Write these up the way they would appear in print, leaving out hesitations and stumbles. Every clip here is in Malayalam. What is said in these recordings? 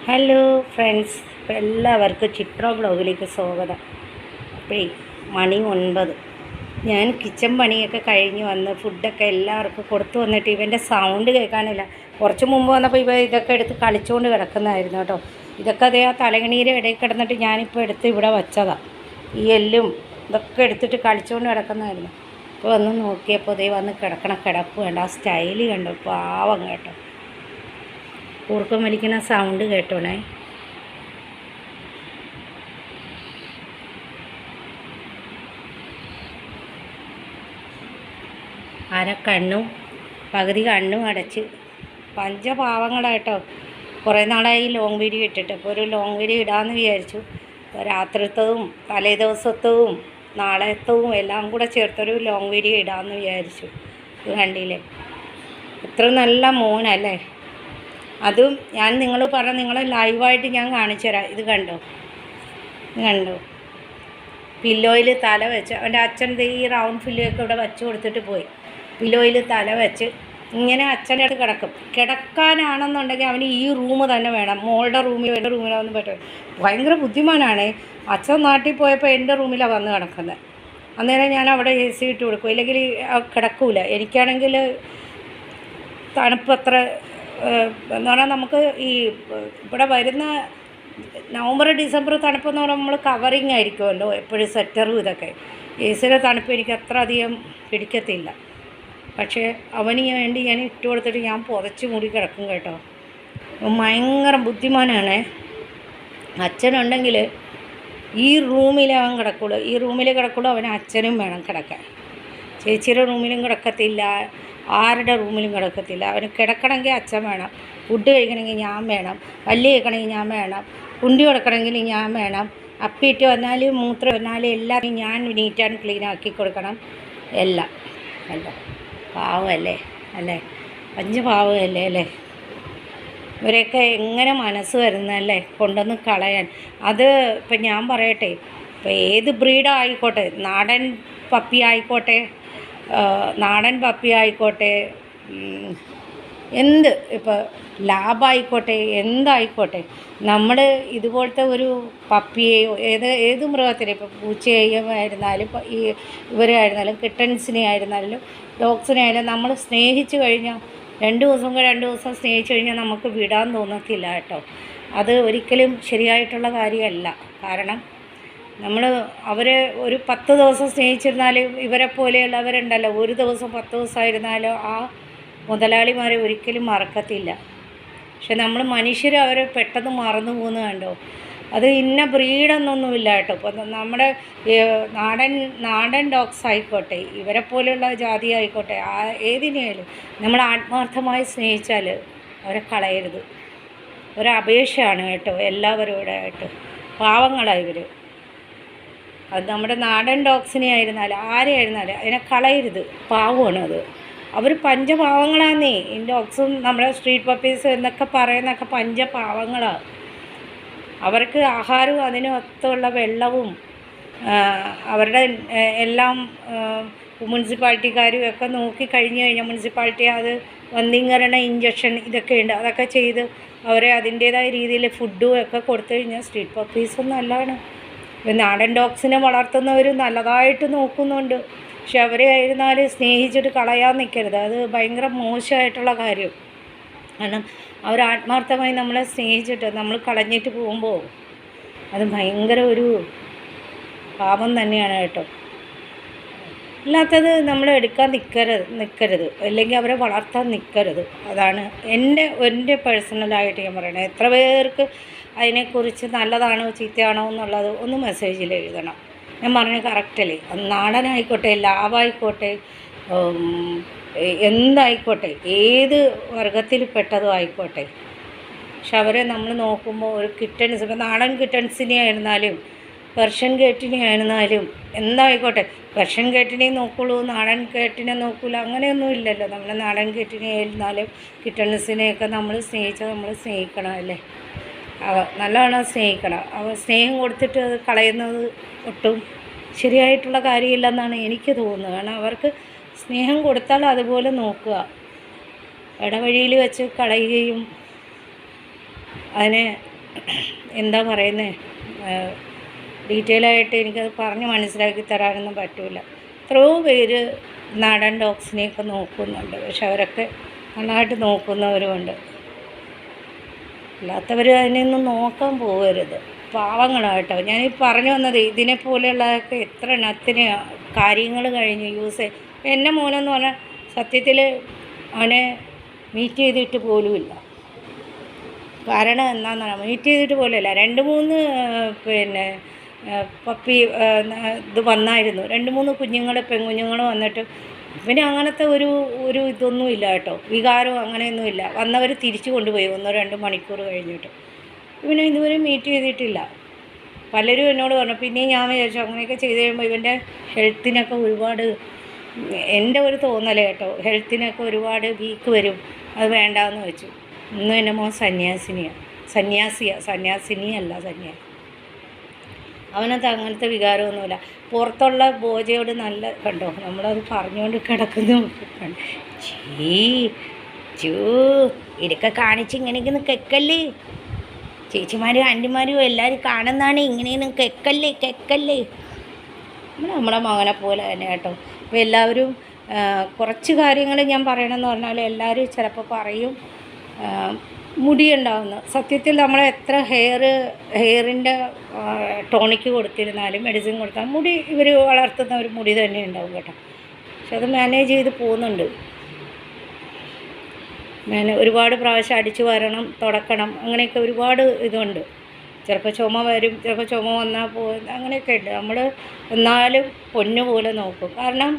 ഹലോ ഫ്രണ്ട്സ്, എല്ലാവർക്കും ചിത്ര ബ്ലോഗിലേക്ക് സ്വാഗതം. അപ്പോഴേ മണി 9. ഞാൻ കിച്ചൺ പണിയൊക്കെ കഴിഞ്ഞ് വന്ന് ഫുഡൊക്കെ എല്ലാവർക്കും കൊടുത്തു വന്നിട്ട് ഇവൻ്റെ സൗണ്ട് കേൾക്കാനില്ല. കുറച്ച് മുമ്പ് വന്നപ്പോൾ ഇതൊക്കെ എടുത്ത് കളിച്ചുകൊണ്ട് കിടക്കുന്നതായിരുന്നു കേട്ടോ. ഇതൊക്കെ അതേ ആ തലകണീരെ ഇടയിൽ കിടന്നിട്ട് ഞാനിപ്പോൾ എടുത്ത് ഇവിടെ വച്ചതാണ്. ഈ എല്ലും ഇതൊക്കെ എടുത്തിട്ട് കളിച്ചുകൊണ്ട് കിടക്കുന്നതായിരുന്നു. ഇപ്പോൾ വന്ന് നോക്കിയപ്പോൾ അതേ വന്ന് കിടപ്പ് വേണ്ട, ആ സ്റ്റൈല് കണ്ടു, പാവം കേട്ടോ. കൂർക്കം വലിക്കുന്ന സൗണ്ട് കേട്ടോണേ. പകുതി കണ്ണും അടച്ച് പഞ്ചപാവങ്ങളായിട്ടോ. കുറേ നാളായി ലോങ് വീഡിയോ ഇട്ടിട്ട്. അപ്പോൾ ഒരു ലോങ് വീഡിയോ ഇടാമെന്ന് വിചാരിച്ചു. രാത്രിത്തതും തലേ ദിവസത്തവും നാളെത്തവും എല്ലാം കൂടെ ചേർത്തൊരു ലോങ് വീഡിയോ ഇടാമെന്ന് വിചാരിച്ചു. ഇത് കണ്ടില്ലേ, ഇത്ര നല്ല മോനല്ലേ. അതും ഞാൻ നിങ്ങൾ നിങ്ങളെ ലൈവായിട്ട് ഞാൻ കാണിച്ചു തരാം. ഇത് കണ്ടോ, പില്ലോയിൽ തല വെച്ച് അവൻ്റെ അച്ഛൻ ഈ റൗണ്ട് പില്ലോയൊക്കെ ഇവിടെ വെച്ച് കൊടുത്തിട്ട് പോയി. പില്ലോയിൽ തല വെച്ച് ഇങ്ങനെ അച്ഛൻ്റെ അടുത്ത് കിടക്കാനാണെന്നുണ്ടെങ്കിൽ അവന് ഈ റൂം തന്നെ വേണം. മോളുടെ റൂമിലോ എൻ്റെ റൂമിലോ ഒന്നും പറ്റും. ഭയങ്കര ബുദ്ധിമാനാണ്. അച്ഛൻ നാട്ടിൽ പോയപ്പോൾ എൻ്റെ റൂമിലാണ് വന്ന് കിടക്കുന്നത്. അന്നേരം ഞാൻ അവിടെ AC ഇട്ട് കൊടുക്കും, ഇല്ലെങ്കിൽ കിടക്കൂല. എനിക്കാണെങ്കിൽ തണുപ്പ് അത്ര എന്ന് പറഞ്ഞാൽ നമുക്ക് ഈ ഇവിടെ വരുന്ന നവംബർ ഡിസംബർ തണുപ്പെന്ന് പറഞ്ഞാൽ നമ്മൾ കവറിങ് ആയിരിക്കുമല്ലോ എപ്പോഴും, സ്വെറ്ററും ഇതൊക്കെ. AC തണുപ്പ് എനിക്ക് അത്ര അധികം പിടിക്കത്തില്ല. പക്ഷേ അവന് വേണ്ടി ഞാൻ ഇട്ട് കൊടുത്തിട്ട് ഞാൻ പുതച്ച് മൂടി കിടക്കും കേട്ടോ. ഭയങ്കര ബുദ്ധിമാനാണ്. അച്ഛനുണ്ടെങ്കിൽ ഈ റൂമിൽ അവൻ കിടക്കുള്ളൂ, ഈ റൂമിൽ കിടക്കുള്ളൂ. അവന് അച്ഛനും വേണം കിടക്കാൻ. ചേച്ചിയുടെ റൂമിലും കിടക്കത്തില്ല, ആരുടെ റൂമിലും കിടക്കത്തില്ല. അവന് കിടക്കണമെങ്കിൽ അച്ഛൻ വേണം, ഫുഡ് കഴിക്കണമെങ്കിൽ ഞാൻ വേണം, പല്ല് കഴിക്കണമെങ്കിൽ ഞാൻ വേണം, കുണ്ടി കൊടുക്കണമെങ്കിൽ ഞാൻ വേണം, അപ്പിയിട്ട് വന്നാലും മൂത്രം വന്നാലും എല്ലാം ഞാൻ നീറ്റ് ആൻഡ് ക്ലീൻ ആക്കി കൊടുക്കണം. എല്ലാം പാവമല്ലേ അല്ലേ, പാവമല്ലേ അല്ലേ. ഇവരെയൊക്കെ എങ്ങനെ മനസ്സ് വരുന്നല്ലേ കൊണ്ടുവന്ന് കളയാൻ. അത് ഇപ്പം ഞാൻ പറയട്ടെ, ഇപ്പം ഏത് ബ്രീഡായിക്കോട്ടെ, നാടൻ പപ്പി ആയിക്കോട്ടെ, എന്ത് ഇപ്പോൾ ലാബായിക്കോട്ടെ, എന്തായിക്കോട്ടെ, നമ്മൾ ഇതുപോലത്തെ ഒരു പപ്പിയെയോ ഏത് മൃഗത്തിനെ, ഇപ്പോൾ പൂച്ചയെയോ ആയിരുന്നാലും ഈ ഇവരായിരുന്നാലും കിട്ടൻസിനെ ആയിരുന്നാലും ഡോഗ്സിനെ ആയാലും നമ്മൾ സ്നേഹിച്ച് കഴിഞ്ഞാൽ 2 ദിവസം സ്നേഹിച്ച് കഴിഞ്ഞാൽ നമുക്ക് വിടാൻ തോന്നത്തില്ല കേട്ടോ. അത് ഒരിക്കലും ശരിയായിട്ടുള്ള കാര്യമല്ല. കാരണം നമ്മൾ അവരെ ഒരു 10 ദിവസം സ്നേഹിച്ചിരുന്നാൽ ഇവരെ പോലെയുള്ളവരുണ്ടല്ലോ, ഒരു ദിവസം 10 ദിവസമായിരുന്നാലോ ആ മുതലാളിമാരെ ഒരിക്കലും മറക്കത്തില്ല. പക്ഷെ നമ്മൾ മനുഷ്യർ അവരെ പെട്ടെന്ന് മറന്നു പോകുന്നത് കണ്ടോ. അത് ഇന്ന ബ്രീഡെന്നൊന്നുമില്ല കേട്ടോ. ഇപ്പോൾ നമ്മുടെ നാടൻ ഡോഗ്സ് ആയിക്കോട്ടെ, ഇവരെ പോലെയുള്ള ജാതി ആയിക്കോട്ടെ, ഏതിനെയായാലും നമ്മൾ ആത്മാർത്ഥമായി സ്നേഹിച്ചാൽ അവരെ കളയരുത്. ഒരപേക്ഷയാണ് കേട്ടോ എല്ലാവരോടായിട്ട്. പാവങ്ങളാണ് ഇവർ. അത് നമ്മുടെ നാടൻ ഡോഗ്സിനെ ആയിരുന്നാലും ആരെയായിരുന്നാലും അതിനെ കളയരുത്. പാവമാണ് അത്. അവർ പഞ്ചപാവങ്ങളാന്നേ. ഈ ഡോഗ്സും നമ്മുടെ സ്ട്രീറ്റ് പപ്പീസ് എന്നൊക്കെ പറയുന്നൊക്കെ പഞ്ചപാവങ്ങളാണ്. അവർക്ക് ആഹാരവും അതിനൊത്തുള്ള വെള്ളവും അവരുടെ എല്ലാം മുനിസിപ്പാലിറ്റിക്കാരും ഒക്കെ നോക്കി കഴിഞ്ഞ് കഴിഞ്ഞാൽ മുനിസിപ്പാലിറ്റി അത് വന്ധീകരണ ഇഞ്ചക്ഷൻ ഇതൊക്കെ ഉണ്ട്, അതൊക്കെ ചെയ്ത് അവരെ അതിൻ്റേതായ രീതിയിൽ ഫുഡും ഒക്കെ കൊടുത്തു കഴിഞ്ഞാൽ സ്ട്രീറ്റ് പപ്പീസും നല്ലതാണ്. നാടൻ ഡോഗ്സിനെ വളർത്തുന്നവർ നല്ലതായിട്ട് നോക്കുന്നുണ്ട്. പക്ഷെ അവരെ ആയിരുന്നാലും സ്നേഹിച്ചിട്ട് കളയാൻ നിൽക്കരുത്. അത് ഭയങ്കര മോശമായിട്ടുള്ള കാര്യം. കാരണം അവർ ആത്മാർത്ഥമായി നമ്മളെ സ്നേഹിച്ചിട്ട് നമ്മൾ കളഞ്ഞിട്ട് പോകുമ്പോൾ അത് ഭയങ്കര ഒരു പാപം തന്നെയാണ് കേട്ടോ. അല്ലാത്തത് നമ്മൾ എടുക്കാൻ നിൽക്കരുത്, അല്ലെങ്കിൽ അവരെ വളർത്താൻ നിൽക്കരുത്. അതാണ് എൻ്റെ പേഴ്സണലായിട്ട് ഞാൻ പറയണത്. എത്ര പേർക്ക് അതിനെക്കുറിച്ച് നല്ലതാണോ ചീത്തയാണോ എന്നുള്ളത് ഒന്ന് മെസ്സേജിൽ എഴുതണം. ഞാൻ പറഞ്ഞ കറക്റ്റല്ലേ. നാടനായിക്കോട്ടെ, ലാബായിക്കോട്ടെ, എന്തായിക്കോട്ടെ, ഏത് വർഗത്തിൽപ്പെട്ടതും ആയിക്കോട്ടെ. പക്ഷെ അവരെ നമ്മൾ നോക്കുമ്പോൾ ഒരു കിറ്റൻസ്, ഇപ്പോൾ നാടൻ കിറ്റൻസിനെ ആയിരുന്നാലും പെർഷ്യൻ കേറ്റിനെ ആയിരുന്നാലും എന്തായിക്കോട്ടെ, പെർഷ്യൻ കേറ്റിനെ നോക്കുള്ളൂ, നാടൻ കേറ്റിനെ നോക്കൂല, അങ്ങനെയൊന്നും ഇല്ലല്ലോ. നമ്മൾ നാടൻ കേറ്റിനെ ആയിരുന്നാലും കിറ്റൻസിനെയൊക്കെ നമ്മൾ സ്നേഹിക്കണം അല്ലേ. നല്ലവണ്ണം സ്നേഹിക്കണം. സ്നേഹം കൊടുത്തിട്ട് അത് കളയുന്നത് ഒട്ടും ശരിയായിട്ടുള്ള കാര്യമില്ലെന്നാണ് എനിക്ക് തോന്നുന്നത്. കാരണം അവർക്ക് സ്നേഹം കൊടുത്താൽ അതുപോലെ നോക്കുക. ഇടവഴിയിൽ വെച്ച് കളയുകയും അതിനെ എന്താ പറയുന്നത്, ഡീറ്റെയിൽ ആയിട്ട് എനിക്കത് പറഞ്ഞ് മനസ്സിലാക്കി തരാനൊന്നും പറ്റില്ല. എത്രയോ പേര് നാടൻ ഡോഗ്സിനെയൊക്കെ നോക്കുന്നുണ്ട്, പക്ഷെ അവരൊക്കെ നന്നായിട്ട് നോക്കുന്നവരുമുണ്ട്. അല്ലാത്തവർ അതിനെയൊന്നും നോക്കാൻ പോകരുത്, പാവങ്ങളാട്ടോ. ഞാൻ ഈ പറഞ്ഞു വന്നത് ഇതിനെപ്പോലെയുള്ളതൊക്കെ എത്ര എണ്ണത്തിന് കാര്യങ്ങൾ കഴിഞ്ഞ് യൂസ് എൻ്റെ മോനെന്ന് പറഞ്ഞാൽ സത്യത്തിൽ അവനെ മീറ്റ് ചെയ്തിട്ട് പോലുമില്ല. കാരണം എന്താണെന്ന് മീറ്റ് ചെയ്തിട്ട് പോലുമില്ല. 2-3 പിന്നെ പപ്പി ഇത് വന്നായിരുന്നു, 2-3 കുഞ്ഞുങ്ങൾ പെൺകുഞ്ഞുങ്ങൾ വന്നിട്ട് പിന്നെ അങ്ങനത്തെ ഒരു ഇതൊന്നും ഇല്ല കേട്ടോ, വികാരവും അങ്ങനെയൊന്നുമില്ല. വന്നവർ തിരിച്ചു കൊണ്ടുപോയി 1-2 മണിക്കൂർ കഴിഞ്ഞിട്ട്. ഇവനെ ഇതുവരെ മീറ്റ് ചെയ്തിട്ടില്ല. പലരും എന്നോട് പറഞ്ഞു. പിന്നെയും ഞാൻ വിചാരിച്ചു അങ്ങനെയൊക്കെ ചെയ്ത് കഴിയുമ്പോൾ ഇവൻ്റെ ഹെൽത്തിനൊക്കെ ഒരുപാട്, എൻ്റെ ഒരു തോന്നൽ കേട്ടോ, ഹെൽത്തിനൊക്കെ ഒരുപാട് വീക്ക് വരും, അത് വേണ്ടാന്ന് വെച്ചു. ഇന്നും എൻ്റെ മോൻ സന്യാസിനിയല്ല. അവനത് അങ്ങനത്തെ വികാരമൊന്നുമില്ല. പുറത്തുള്ള ബോജയോട് നല്ല കണ്ടോ, നമ്മളത് പറഞ്ഞുകൊണ്ട് കിടക്കുന്നു. ഇതൊക്കെ കാണിച്ച് ഇങ്ങനെയൊക്കെ കെക്കല്ലേ, ചേച്ചിമാരും ആൻറ്റിമാരും എല്ലാവരും കാണുന്നതാണ്, ഇങ്ങനെയൊന്നും കെക്കല്ലേ. നമ്മളെ മകനെ പോലെ തന്നെ കേട്ടോ. അപ്പോൾ എല്ലാവരും കുറച്ച് കാര്യങ്ങൾ ഞാൻ പറയണമെന്ന് പറഞ്ഞാൽ എല്ലാവരും ചിലപ്പോൾ പറയും മുടിയുണ്ടാവുന്നു. സത്യത്തിൽ നമ്മൾ എത്ര ഹെയറിൻ്റെ ടോണിക്ക് കൊടുത്തിരുന്നാലും മെഡിസിൻ കൊടുത്താൽ മുടി ഇവർ വളർത്തുന്ന ഒരു മുടി തന്നെ ഉണ്ടാവും കേട്ടോ. പക്ഷെ അത് മാനേജ് ചെയ്ത് പോകുന്നുണ്ട്. ഒരുപാട് പ്രാവശ്യം അടിച്ചു വരണം, തുടക്കണം, അങ്ങനെയൊക്കെ ഒരുപാട് ഇതുണ്ട്. ചിലപ്പോൾ ചുമ വരും, ചിലപ്പോൾ ചുമ വന്നാൽ പോകും, അങ്ങനെയൊക്കെ ഉണ്ട്. നമ്മൾ എന്നാലും പൊന്നുപോലെ നോക്കും. കാരണം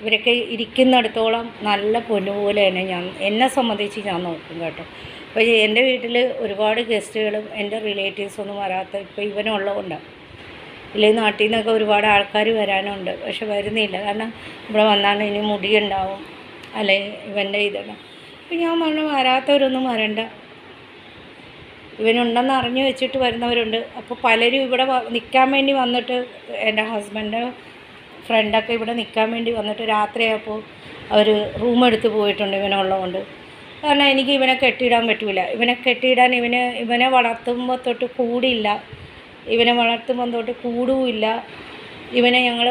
ഇവരൊക്കെ ഇരിക്കുന്നിടത്തോളം നല്ല പൊന്നുപോലെ തന്നെ എന്നെ സംബന്ധിച്ച് ഞാൻ നോക്കും കേട്ടോ. അപ്പോൾ എൻ്റെ വീട്ടിൽ ഒരുപാട് ഗസ്റ്റുകളും എൻ്റെ റിലേറ്റീവ്സൊന്നും വരാത്ത ഇപ്പോൾ ഇവനുള്ളതുകൊണ്ടാണ്. ഇല്ലെങ്കിൽ നാട്ടിൽ നിന്നൊക്കെ ഒരുപാട് ആൾക്കാർ വരാനുണ്ട്, പക്ഷെ വരുന്നില്ല. കാരണം ഇവിടെ വന്നാൽ ഇനി മുടിയുണ്ടാവും, അല്ലെ ഇവൻ്റെ ഇതാണ്. അപ്പോൾ ഞാൻ പറഞ്ഞു വരാത്തവരൊന്നും വരണ്ട, ഇവനുണ്ടെന്ന് അറിഞ്ഞു വെച്ചിട്ട് വരുന്നവരുണ്ട്. അപ്പോൾ പലരും ഇവിടെ നിൽക്കാൻ വേണ്ടി വന്നിട്ട്, എൻ്റെ ഹസ്ബൻഡ് ഫ്രണ്ടൊക്കെ ഇവിടെ നിൽക്കാൻ വേണ്ടി വന്നിട്ട് രാത്രിയായപ്പോൾ അവർ റൂം എടുത്ത് പോയിട്ടുണ്ട് ഇവനുള്ളതുകൊണ്ട്. കാരണം എനിക്ക് ഇവനെ കെട്ടിയിടാൻ പറ്റില്ല. ഇവനെ വളർത്തുമ്പോൾ തൊട്ട് കൂടില്ല, ഇവനെ വളർത്തുമ്പോൾ തൊട്ട് കൂടുമില്ല. ഇവനെ ഞങ്ങൾ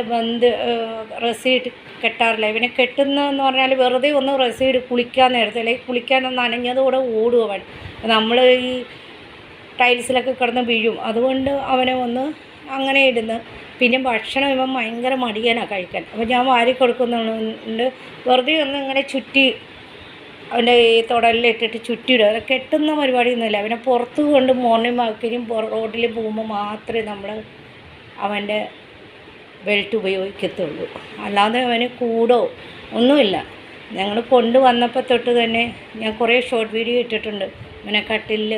റെസീഡ് കെട്ടാറില്ല. ഇവനെ കെട്ടുന്നതെന്ന് പറഞ്ഞാൽ വെറുതെ ഒന്ന് റെസീഡ് കുളിക്കാൻ നേരത്തെ, അല്ലെങ്കിൽ കുളിക്കാനൊന്ന് നനഞ്ഞതോടെ ഓടും അവൻ. നമ്മൾ ഈ ടൈൽസിലൊക്കെ കിടന്ന് വീഴും. അതുകൊണ്ട് അവനെ ഒന്ന് അങ്ങനെ ഇടുന്നു. പിന്നെ ഭക്ഷണം ഇവൻ ഭയങ്കര മടിയനാണ് കഴിക്കാൻ. അപ്പോൾ ഞാൻ വാരി കൊടുക്കുന്നുണ്ട്. വെറുതെ ഒന്ന് ഇങ്ങനെ ചുറ്റി അവൻ്റെ ഈ തുടലിലിട്ടിട്ട് ചുറ്റിയിടുക. അത് കെട്ടുന്ന പരിപാടിയൊന്നുമില്ല. അവനെ പുറത്ത് കൊണ്ട് മോർണിംഗ് വാക്കിനും റോഡിൽ പോകുമ്പോൾ മാത്രമേ നമ്മൾ അവൻ്റെ ബെൽറ്റ് ഉപയോഗിക്കത്തുള്ളൂ. അല്ലാതെ അവന് കൂടോ ഒന്നുമില്ല. ഞങ്ങൾ കൊണ്ടുവന്നപ്പോൾ തൊട്ട് തന്നെ ഞാൻ കുറേ ഷോർട്ട് വീഡിയോ ഇട്ടിട്ടുണ്ട്. ഇങ്ങനെ കട്ടിലിൽ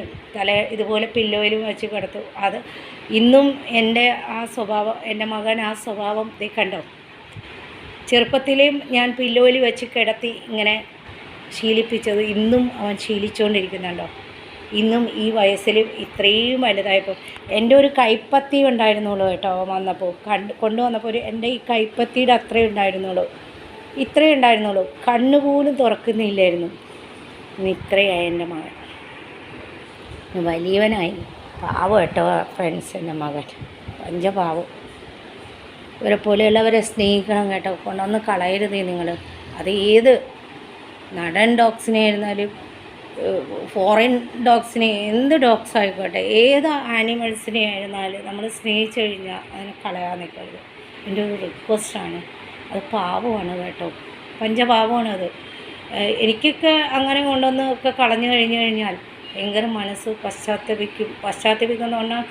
ഇതുപോലെ പില്ലോയിലും വെച്ച് കിടത്തും. അത് ഇന്നും എൻ്റെ മകൻ ആ സ്വഭാവം കണ്ടോ. ചെറുപ്പത്തിലേയും ഞാൻ പില്ലോയിൽ വെച്ച് കിടത്തി ഇങ്ങനെ ശീലിപ്പിച്ചത് ഇന്നും അവൻ ശീലിച്ചുകൊണ്ടിരിക്കുന്നുണ്ടോ. ഇന്നും ഈ വയസ്സിൽ ഇത്രയും വലുതായപ്പോൾ എൻ്റെ ഒരു കൈപ്പത്തി ഉണ്ടായിരുന്നുള്ളൂ കേട്ടോ. അവൻ വന്നപ്പോൾ കൊണ്ടുവന്നപ്പോൾ എൻ്റെ ഈ കൈപ്പത്തിയുടെ അത്രയും ഉണ്ടായിരുന്നുള്ളൂ. കണ്ണുപോലും തുറക്കുന്നില്ലായിരുന്നു. ഇത്രയായി എൻ്റെ മകൻ, വലിയവനായി. പാവം കേട്ടോ ഫ്രണ്ട്സ്, എൻ്റെ മകൻ പഞ്ചപാവം. ഇവരെ പോലെയുള്ളവരെ സ്നേഹിക്കണം കേട്ടോ. കൊണ്ടൊന്ന് കളയരുത് നിങ്ങൾ. അത് ഏത് നടൻ ഡോഗ്സിനെ ആയിരുന്നാലും ഫോറിൻ ഡോഗ്സിനെ, എന്ത് ഡോഗ്സ് ആയിക്കോട്ടെ, ഏത് ആനിമൽസിനെ ആയിരുന്നാലും നമ്മൾ സ്നേഹിച്ചു കഴിഞ്ഞാൽ അതിനെ കളയാൻ നിൽക്കരുത്. എൻ്റെ ഒരു റിക്വസ്റ്റാണ്. അത് പാവമാണ് കേട്ടോ, പഞ്ചപാവമാണത്. എനിക്കൊക്കെ അങ്ങനെ കൊണ്ടുവന്ന് ഒക്കെ കളഞ്ഞു കഴിഞ്ഞാൽ ഭയങ്കര മനസ്സ് പശ്ചാത്തപിക്കുമെന്ന് പറഞ്ഞാൽ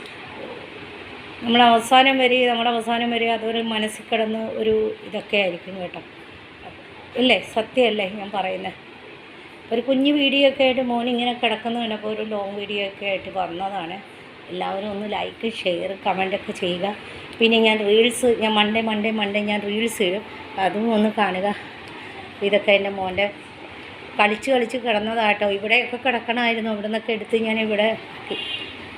നമ്മുടെ അവസാനം വരെ അതൊരു മനസ്സിൽ കിടന്ന് ഒരു ഇതൊക്കെ ആയിരിക്കും കേട്ടോ. ഇല്ലേ, സത്യമല്ലേ ഞാൻ പറയുന്നത്. ഒരു കുഞ്ഞു വീഡിയോ ഒക്കെ ആയിട്ട് മോനിങ്ങനെ കിടക്കുന്ന കണ്ടപ്പോൾ ഒരു ലോങ് വീഡിയോ ഒക്കെ ആയിട്ട് വന്നതാണ്. എല്ലാവരും ഒന്ന് ലൈക്ക്, ഷെയർ, കമൻ്റൊക്കെ ചെയ്യുക. പിന്നെ ഞാൻ മൺഡേ ഞാൻ റീൽസ് ഇടും, അതും ഒന്ന് കാണുക. ഇതൊക്കെ എൻ്റെ മോൻ്റെ കളിച്ച് കിടന്നതാട്ടോ. ഇവിടെയൊക്കെ കിടക്കണമായിരുന്നു. ഇവിടെ നിന്നൊക്കെ എടുത്ത് ഞാൻ ഇവിടെ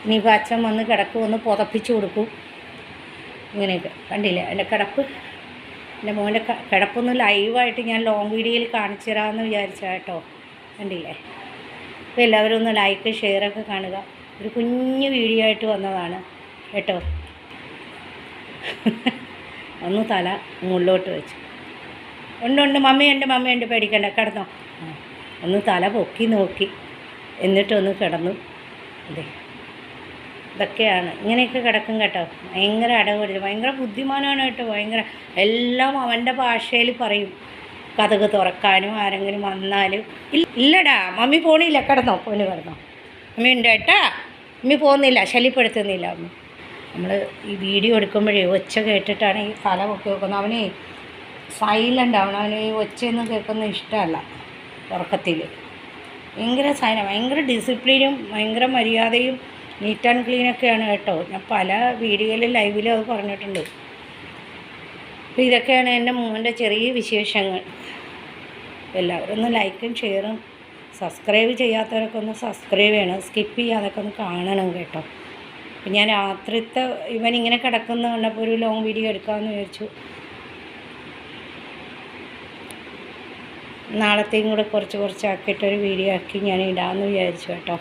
ഇനിയിപ്പോൾ അച്ഛൻ വന്ന് ഒന്ന് പുതപ്പിച്ച് കൊടുക്കും. ഇങ്ങനെയൊക്കെ കണ്ടില്ലേ എൻ്റെ കിടപ്പ്. എൻ്റെ മോൻ്റെ കിടപ്പൊന്ന് ലൈവായിട്ട് ഞാൻ ലോങ് വീഡിയോയിൽ കാണിച്ചു തരാമെന്ന് വിചാരിച്ചാൽ കേട്ടോ. കണ്ടില്ലേ. അപ്പോൾ എല്ലാവരും ഒന്ന് ലൈക്ക് ഷെയറൊക്കെ കാണുക. ഒരു കുഞ്ഞു വീഡിയോ ആയിട്ട് വന്നതാണ് കേട്ടോ. ഒന്ന് തല മുകളിലോട്ട് വെച്ചു. ഉണ്ട് മമ്മിയുണ്ട് പേടിക്കണ്ട, കിടന്നോ. ഒന്ന് തല പൊക്കി നോക്കി, എന്നിട്ടൊന്ന് കിടന്നു. അതെ, ഇതൊക്കെയാണ്. ഇങ്ങനെയൊക്കെ കിടക്കും കേട്ടോ. ഭയങ്കര അടവരുത്, ഭയങ്കര ബുദ്ധിമാനാണ് കേട്ടോ. ഭയങ്കര എല്ലാം അവൻ്റെ ഭാഷയിൽ പറയും. കതക് തുറക്കാനും ആരെങ്കിലും വന്നാലും ഇല്ലടാ മമ്മി പോണില്ല, കിടന്നോ പോന് കിടന്നോ. മമ്മി ഉണ്ട് കേട്ടാ, മമ്മി പോകുന്നില്ല, ശല്യപ്പെടുത്തുന്നില്ല. അമ്മ നമ്മൾ ഈ വീഡിയോ എടുക്കുമ്പോഴേ ഒച്ച കേട്ടിട്ടാണ് ഈ തല പൊക്കി വെക്കുന്നത്. അവനെ സൈലൻ്റ് ആവണം, അവന് ഈ ഒച്ചയൊന്നും കേൾക്കുന്നത് ഇഷ്ടമല്ല. ഉറക്കത്തിൽ ഭയങ്കര ഭയങ്കര ഡിസിപ്ലിനും ഭയങ്കര മര്യാദയും നീറ്റ് ആൻഡ് ക്ലീനൊക്കെയാണ് കേട്ടോ. ഞാൻ പല വീഡിയോയിലും ലൈവിലും അത് പറഞ്ഞിട്ടുണ്ട്. അപ്പോൾ ഇതൊക്കെയാണ് എൻ്റെ മോൻ്റെ ചെറിയ വിശേഷങ്ങൾ. എല്ലാവരും ഒന്ന് ലൈക്കും ഷെയറും സബ്സ്ക്രൈബ് ചെയ്യാത്തവരൊക്കെ ഒന്ന് സബ്സ്ക്രൈബ് ചെയ്യണം, സ്കിപ്പ് ചെയ്യാതൊക്കെ ഒന്ന് കാണണം കേട്ടോ. അപ്പം ഞാൻ രാത്രിത്തെ ഇവനിങ്ങനെ കിടക്കുന്ന കണ്ടപ്പോൾ ഒരു ലോങ് വീഡിയോ എടുക്കാമെന്ന് വിചാരിച്ചു. നാളത്തെയും കൂടെ കുറച്ചാക്കിയിട്ടൊരു വീഡിയോ ആക്കി ഞാൻ ഇടാമെന്ന് വിചാരിച്ചു കേട്ടോ.